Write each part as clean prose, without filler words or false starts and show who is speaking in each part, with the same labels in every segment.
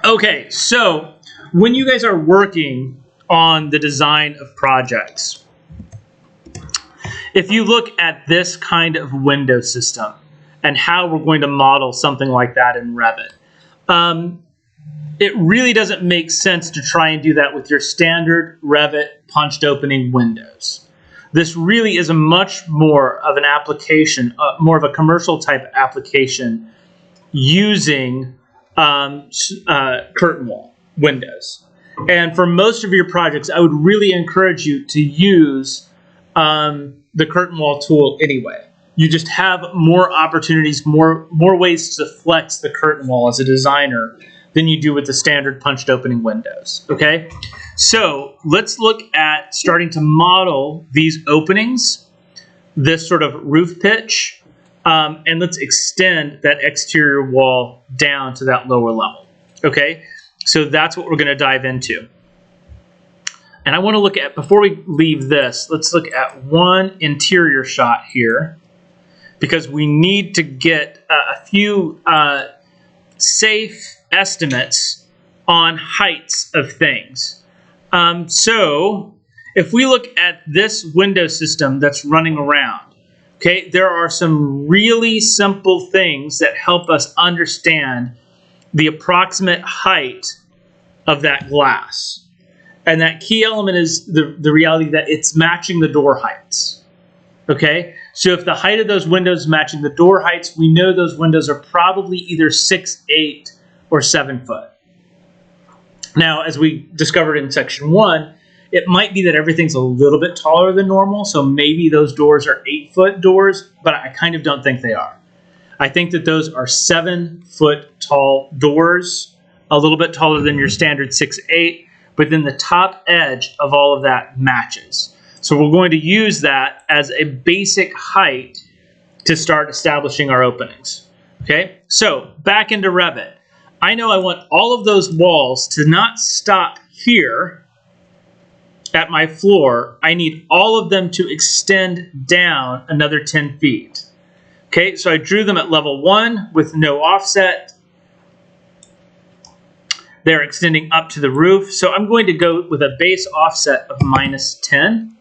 Speaker 1: Okay, so when you guys are working on the design of projects, if you look at this kind of window system and how we're going to model something like that in Revit, it really doesn't make sense to try and do that with your standard Revit punched opening windows. This really is a much more of an application, more of a commercial type application using curtain wall windows. And for most of your projects, I would really encourage you to use the curtain wall tool anyway. You just have more opportunities, more ways to flex the curtain wall as a designer than you do with the standard punched opening windows, okay? So let's look at starting to model these openings, this sort of roof pitch, and let's extend that exterior wall down to that lower level, okay? So that's what we're gonna dive into. And I wanna look at, before we leave this, let's look at one interior shot here, because we need to get a few safe estimates on heights of things. So if we look at this window system that's running around, okay, there are some really simple things that help us understand the approximate height of that glass. And that key element is the reality that it's matching the door heights. Okay, so if the height of those windows is matching the door heights, we know those windows are probably either 6'8" or 7 foot. Now, as we discovered in section 1, it might be that everything's a little bit taller than normal, so maybe those doors are 8-foot doors, but I kind of don't think they are. I think that those are 7-foot tall doors, a little bit taller than your standard 6'8", but then the top edge of all of that matches. So we're going to use that as a basic height to start establishing our openings. Okay, so back into Revit. I know I want all of those walls to not stop here at my floor. I need all of them to extend down another 10 feet. Okay, so I drew them at level 1 with no offset. They're extending up to the roof. So I'm going to go with a base offset of -10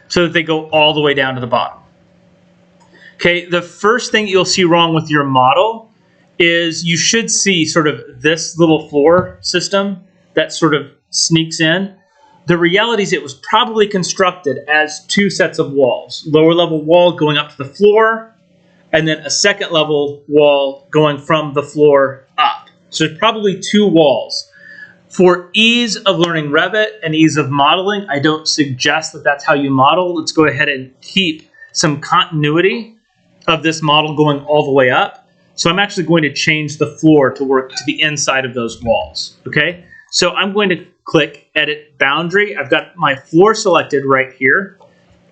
Speaker 1: so that they go all the way down to the bottom. Okay, the first thing you'll see wrong with your model is you should see sort of this little floor system that sort of sneaks in. The reality is it was probably constructed as 2 sets of walls. Lower level wall going up to the floor, and then a second level wall going from the floor up. So it's probably 2 walls. For ease of learning Revit and ease of modeling, I don't suggest that that's how you model. Let's go ahead and keep some continuity of this model going all the way up. So I'm actually going to change the floor to work to the inside of those walls, okay? So I'm going to click Edit Boundary. I've got my floor selected right here,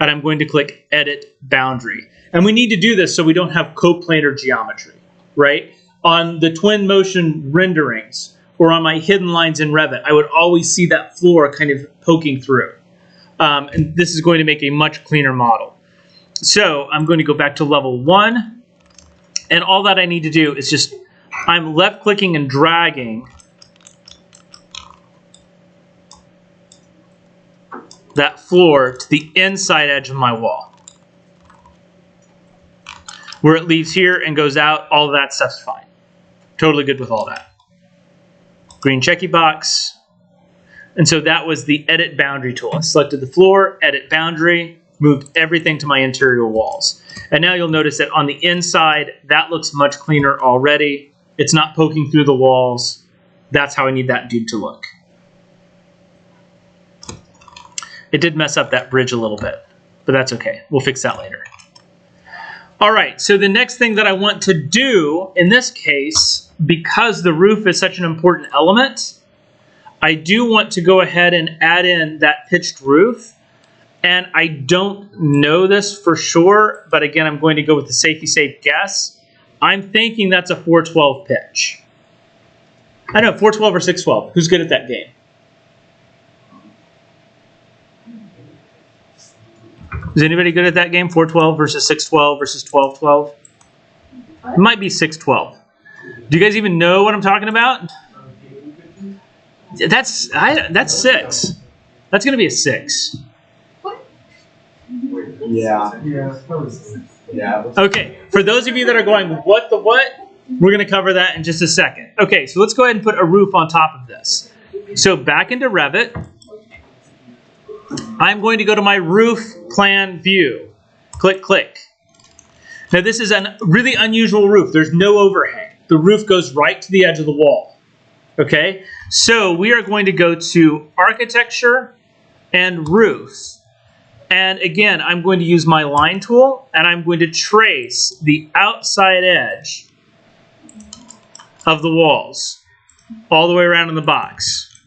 Speaker 1: and I'm going to click Edit Boundary. And we need to do this so we don't have coplanar geometry, right? On the twin motion renderings or on my hidden lines in Revit, I would always see that floor kind of poking through. And this is going to make a much cleaner model. So I'm going to go back to level 1. And all that I need to do is just, I'm left clicking and dragging that floor to the inside edge of my wall. Where it leaves here and goes out, all of that stuff's fine. Totally good with all that. Green checky box. And so that was the Edit Boundary tool. I selected the floor, Edit Boundary, moved everything to my interior walls. And now you'll notice that on the inside, that looks much cleaner already. It's not poking through the walls. That's how I need that dude to look. It did mess up that bridge a little bit, but that's okay. We'll fix that later. All right, so the next thing that I want to do in this case, because the roof is such an important element, I do want to go ahead and add in that pitched roof. And I don't know this for sure, but again, I'm going to go with the safety safe guess. I'm thinking that's a 412 pitch. I don't know, 412 or 612. Who's good at that game? Is anybody good at that game? 412 versus 612 versus 1212? It might be 612. Do you guys even know what I'm talking about? That's 6. That's going to be a 6.
Speaker 2: Yeah.
Speaker 1: Okay, for those of you that are going, what the what? We're going to cover that in just a second. Okay, so let's go ahead and put a roof on top of this. So back into Revit, I'm going to go to my roof plan view. Click, click. Now this is a really unusual roof. There's no overhang. The roof goes right to the edge of the wall. Okay, so we are going to go to Architecture and Roof. And again, I'm going to use my line tool, and I'm going to trace the outside edge of the walls all the way around in the box.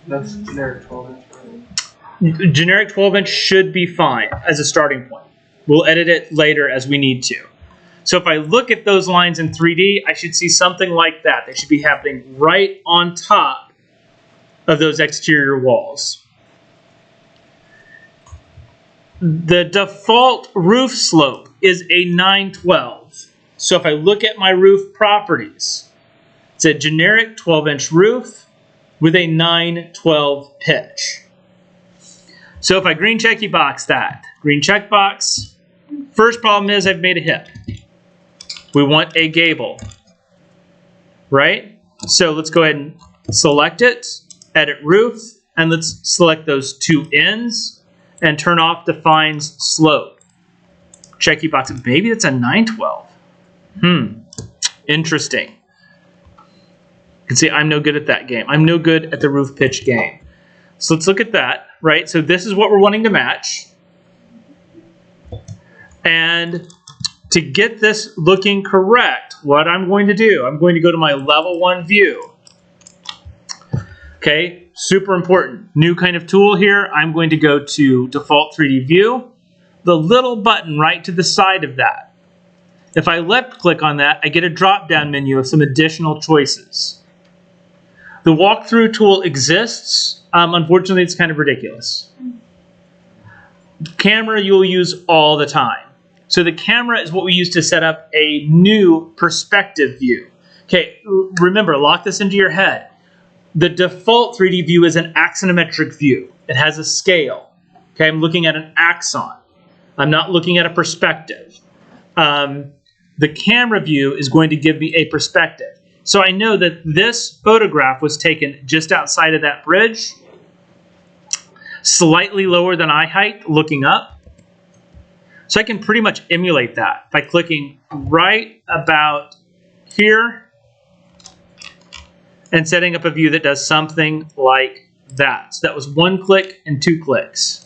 Speaker 2: That's generic 12-inch.
Speaker 1: Generic 12-inch should be fine as a starting point. We'll edit it later as we need to. So if I look at those lines in 3D, I should see something like that. They should be happening right on top of those exterior walls. The default roof slope is a 9/12. So if I look at my roof properties, it's a generic 12-inch roof with a 9/12 pitch. So if I green checky box that, green check box, first problem is I've made a hip. We want a gable, right? So let's go ahead and select it, edit roof, and let's select those 2 ends and turn off defines slope. Checky box, maybe it's a 9/12. Interesting. You can see I'm no good at that game. I'm no good at the roof pitch game. So let's look at that, right? So this is what we're wanting to match. And to get this looking correct, what I'm going to do, I'm going to go to my level 1 view. Okay, super important. New kind of tool here. I'm going to go to default 3D view. The little button right to the side of that. If I left click on that, I get a drop down menu of some additional choices. The walkthrough tool exists. Unfortunately, it's kind of ridiculous. Camera you'll use all the time. So the camera is what we use to set up a new perspective view. Okay, remember, lock this into your head. The default 3D view is an axonometric view. It has a scale. Okay, I'm looking at an axon. I'm not looking at a perspective. The camera view is going to give me a perspective. So I know that this photograph was taken just outside of that bridge, slightly lower than eye height, looking up. So I can pretty much emulate that by clicking right about here and setting up a view that does something like that. So that was 1 click and 2 clicks.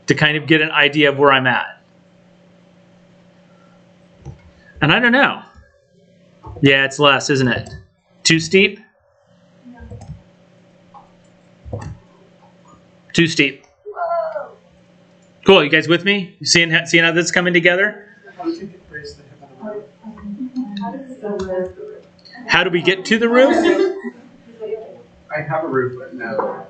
Speaker 1: To kind of get an idea of where I'm at. And I don't know. Yeah, it's less, isn't it? Too steep? Too steep. Whoa. Cool, you guys with me? Seeing how this is coming together? How do we get to the roof?
Speaker 2: I have a roof, but no.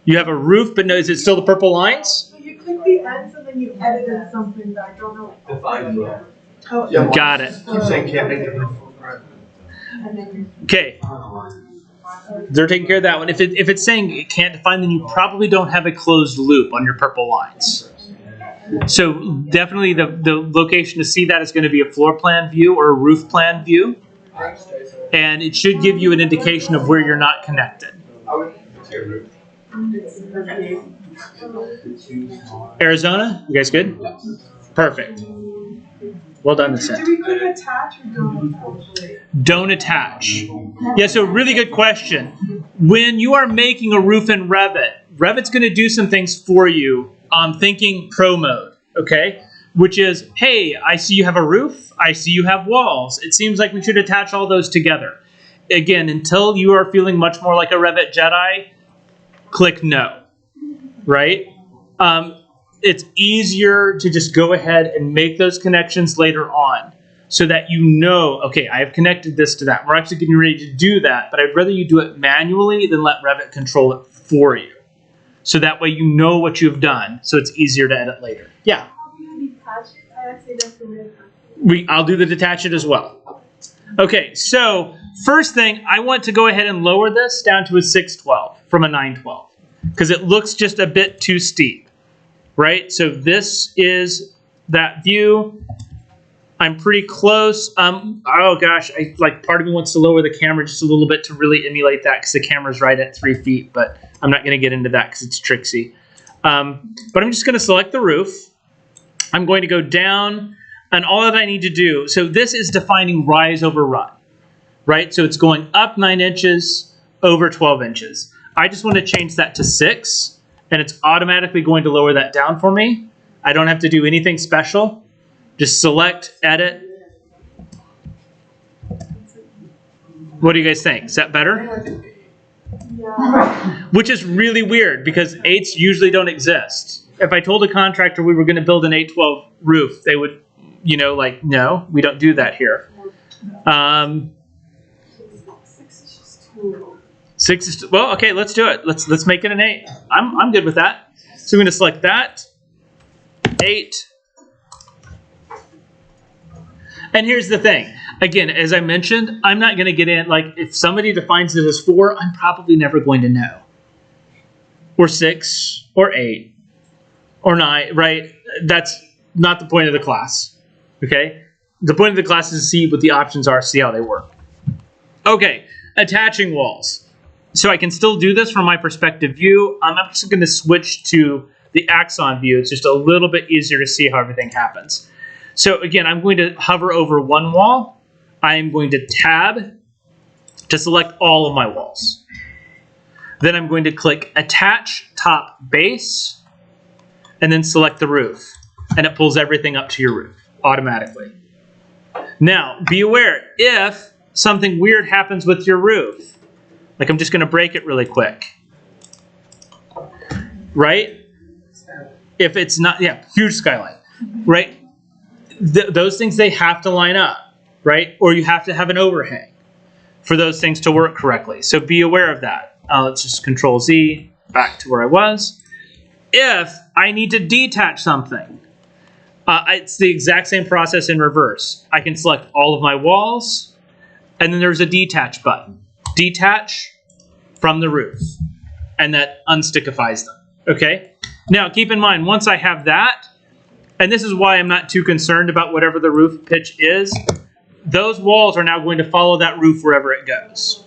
Speaker 1: You have a roof, but no, is it still the purple lines?
Speaker 3: So you click the ends and then you edited something that I don't know.
Speaker 1: Got it.
Speaker 2: Keep saying can't make the roof.
Speaker 1: Okay. They're taking care of that one. If it's saying it can't define, then you probably don't have a closed loop on your purple lines. So definitely the location to see that is going to be a floor plan view or a roof plan view. And it should give you an indication of where you're not connected. Arizona, you guys good? Perfect. Well done, this
Speaker 3: Do we click attach or don't?
Speaker 1: Don't attach. Yeah, so really good question. When you are making a roof in Revit, Revit's going to do some things for you. Thinking pro mode, okay? Which is, hey, I see you have a roof. I see you have walls. It seems like we should attach all those together. Again, until you are feeling much more like a Revit Jedi, click no, right? It's easier to just go ahead and make those connections later on so that you know, okay, I have connected this to that. We're actually getting ready to do that, but I'd rather you do it manually than let Revit control it for you. So that way you know what you've done, so it's easier to edit later. Yeah.
Speaker 3: How do you detach it? I actually don't remember.
Speaker 1: I'll do the detach it as well. Okay, so first thing, I want to go ahead and lower this down to a 612 from a 912 because it looks just a bit too steep, right? So this is that view. I'm pretty close. Oh gosh, part of me wants to lower the camera just a little bit to really emulate that because the camera's right at 3 feet, but I'm not going to get into that because it's tricksy. But I'm just going to select the roof. I'm going to go down, and all that I need to do, so this is defining rise over run, right? So it's going up 9 inches, over 12 inches. I just want to change that to 6, and it's automatically going to lower that down for me. I don't have to do anything special. Just select, edit. What do you guys think? Is that better?
Speaker 3: Yeah.
Speaker 1: Which is really weird because 8s usually don't exist. If I told a contractor we were going to build an 812 roof, they would, no, we don't do that here.
Speaker 3: 6 is just too
Speaker 1: 6 is, well, okay, let's do it. Let's make it an 8. I'm good with that. So I'm going to select that. 8. And here's the thing. Again, as I mentioned, I'm not going to get in, if somebody defines it as 4, I'm probably never going to know. Or 6, or 8, or 9, right? That's not the point of the class, okay? The point of the class is to see what the options are, see how they work. Okay, attaching walls. So I can still do this from my perspective view. I'm just going to switch to the axon view. It's just a little bit easier to see how everything happens. So again, I'm going to hover over one wall. I am going to tab to select all of my walls. Then I'm going to click Attach Top Base, and then select the roof. And it pulls everything up to your roof automatically. Now, be aware, if something weird happens with your roof, like I'm just going to break it really quick, right? If it's not, yeah, huge skylight, right? Those things, they have to line up, right? Or you have to have an overhang for those things to work correctly. So be aware of that. Let's just Control Z back to where I was. If I need to detach something, it's the exact same process in reverse. I can select all of my walls, and then there's a detach button. Detach from the roof, and that unstickifies them, okay? Now, keep in mind, once I have that, and this is why I'm not too concerned about whatever the roof pitch is, those walls are now going to follow that roof wherever it goes.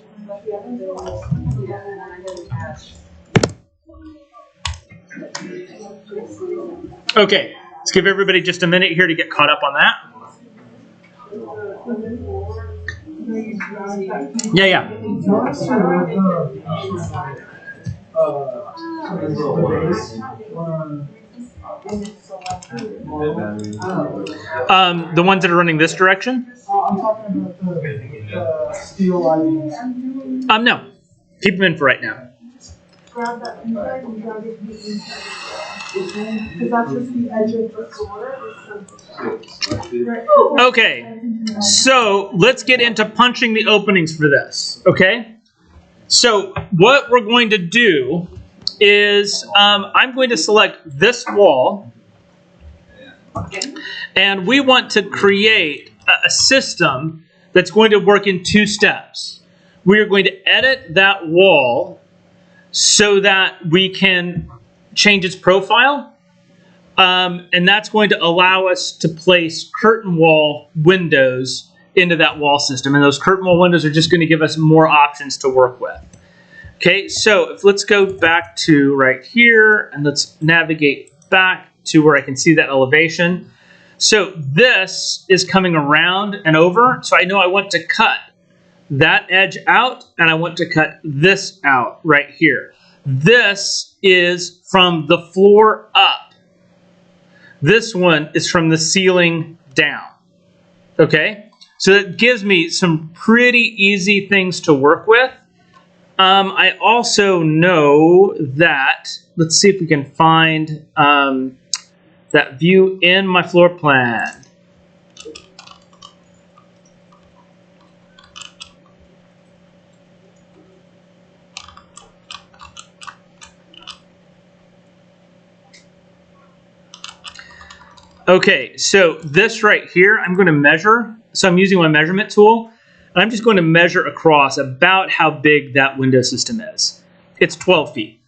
Speaker 1: Okay, let's give everybody just a minute here to get caught up on that. Yeah. The ones that are running this direction?
Speaker 3: I'm talking about the steel lighting.
Speaker 1: No. Keep them in for right now.
Speaker 3: Grab that inside and drag it to the inside. Because that's just the edge of the door.
Speaker 1: Okay, so let's get into punching the openings for this, okay? So what we're going to do is I'm going to select this wall, and we want to create a system that's going to work in 2 steps. We are going to edit that wall so that we can change its profile, and that's going to allow us to place curtain wall windows into that wall system, and those curtain wall windows are just going to give us more options to work with. Okay, so let's go back to right here, and let's navigate back to where I can see that elevation. So this is coming around and over, so I know I want to cut that edge out, and I want to cut this out right here. This is from the floor up. This one is from the ceiling down. Okay, so that gives me some pretty easy things to work with. I also know that, let's see if we can find that view in my floor plan. Okay, so this right here, I'm going to measure. So I'm using my measurement tool. And I'm just going to measure across about how big that window system is. It's 12 feet,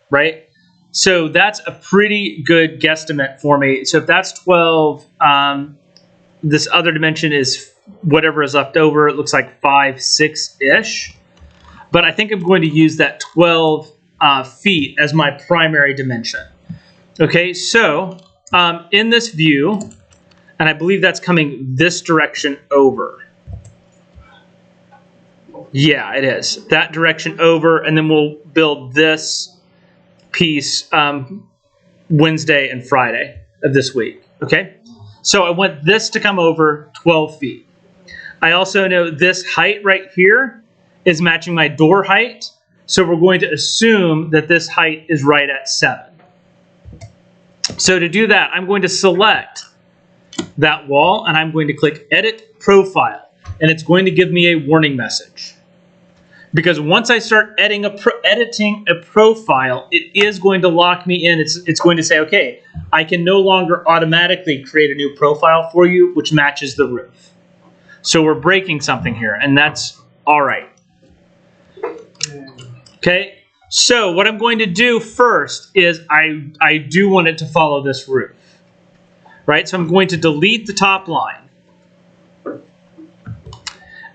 Speaker 1: right? So that's a pretty good guesstimate for me. So if that's 12, this other dimension is whatever is left over. It looks like 5, 6-ish. But I think I'm going to use that 12 feet as my primary dimension. Okay, so in this view, and I believe that's coming this direction over. Yeah, it is. That direction over, and then we'll build this piece Wednesday and Friday of this week. Okay, so I want this to come over 12 feet. I also know this height right here is matching my door height, so we're going to assume that this height is right at 7. So to do that, I'm going to select that wall, and I'm going to click Edit Profile, and it's going to give me a warning message. Because once I start editing a profile, it is going to lock me in. It's going to say, okay, I can no longer automatically create a new profile for you, which matches the roof. So we're breaking something here, and that's all right. Okay, so what I'm going to do first is I do want it to follow this roof. Right, so I'm going to delete the top line.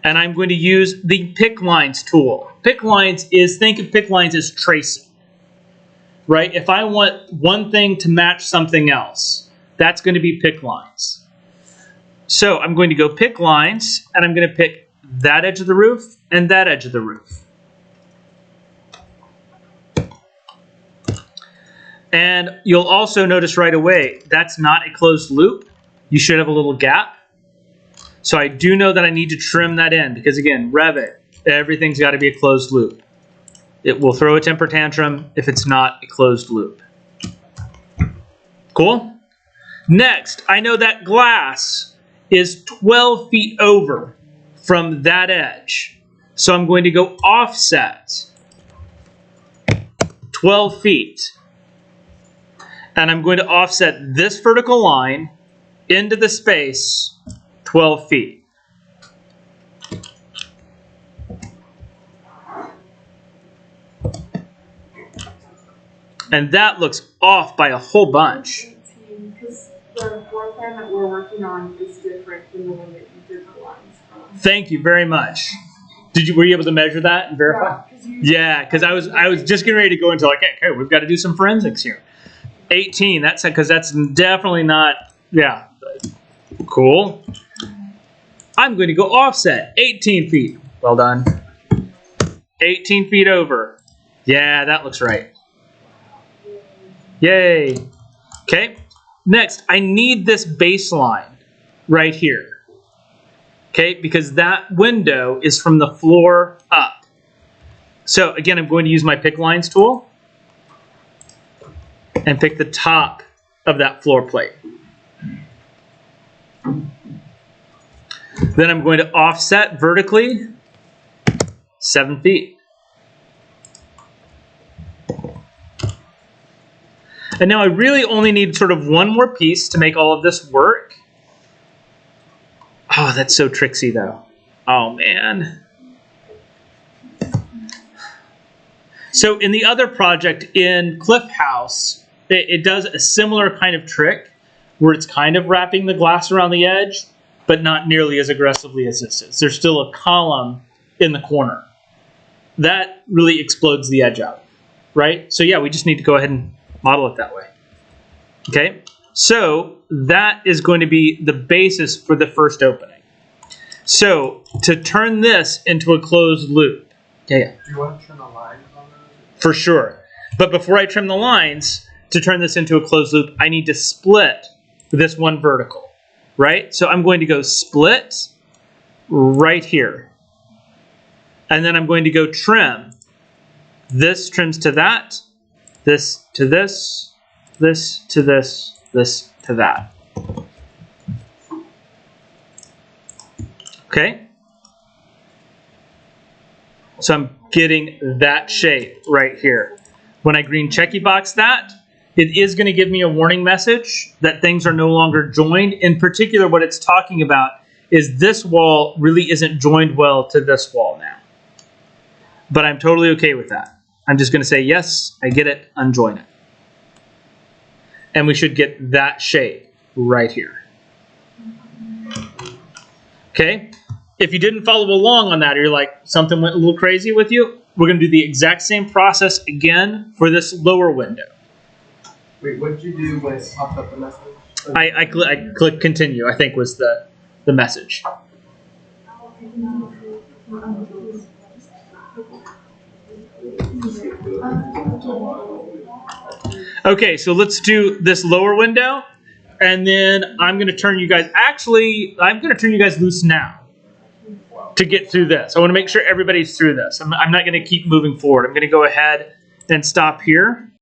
Speaker 1: And I'm going to use the Pick Lines tool. Pick Lines is, think of Pick Lines as tracing. Right, if I want one thing to match something else, that's going to be Pick Lines. So I'm going to go Pick Lines, and I'm going to pick that edge of the roof and that edge of the roof. And you'll also notice right away, that's not a closed loop. You should have a little gap. So I do know that I need to trim that in because, again, Revit, everything's got to be a closed loop. It will throw a temper tantrum if it's not a closed loop. Cool? Next, I know that glass is 12 feet over from that edge. So I'm going to go offset 12 feet. And I'm going to offset this vertical line into the space 12 feet. And that looks off by a whole bunch.
Speaker 3: Because the floor plan that we're working on is different than the one that you did the lines from.
Speaker 1: Thank you very much. Were you able to measure that and verify? Yeah, because I was just getting ready to go into like, okay, we've got to do some forensics here. 18, that's because that's definitely not, yeah, cool. I'm going to go offset 18 feet. Well done. 18 feet over. Yeah, that looks right. Yay. Okay, next, I need this baseline right here. Okay, because that window is from the floor up. So again, I'm going to use my Pick Lines tool and pick the top of that floor plate. Then I'm going to offset vertically 7 feet. And now I really only need sort of one more piece to make all of this work. Oh, that's so tricksy though. Oh man. So in the other project in Cliff House, it does a similar kind of trick where it's kind of wrapping the glass around the edge, but not nearly as aggressively as this is. There's still a column in the corner. That really explodes the edge out, right? So yeah, we just need to go ahead and model it that way. Okay, so that is going to be the basis for the first opening. So to turn this into a closed loop. Yeah.
Speaker 2: Do you want to trim the lines on those?
Speaker 1: For sure. But before I trim the lines, to turn this into a closed loop, I need to split this one vertical, right? So I'm going to go split right here. And then I'm going to go trim. This trims to that, this to this, this to this, this to that. Okay? So I'm getting that shape right here. When I green checky box that, it is going to give me a warning message that things are no longer joined. In particular, what it's talking about is this wall really isn't joined well to this wall now. But I'm totally okay with that. I'm just going to say, yes, I get it, unjoin it. And we should get that shape right here. Okay? If you didn't follow along on that, or you're like, something went a little crazy with you, we're going to do the exact same process again for this lower window.
Speaker 2: Wait, what did you do when it popped up the message?
Speaker 1: I click continue, I think was the message. Okay, so let's do this lower window, and then I'm going to turn you guys, actually, I'm going to turn you guys loose now to get through this. I want to make sure everybody's through this. I'm not going to keep moving forward. I'm going to go ahead and stop here.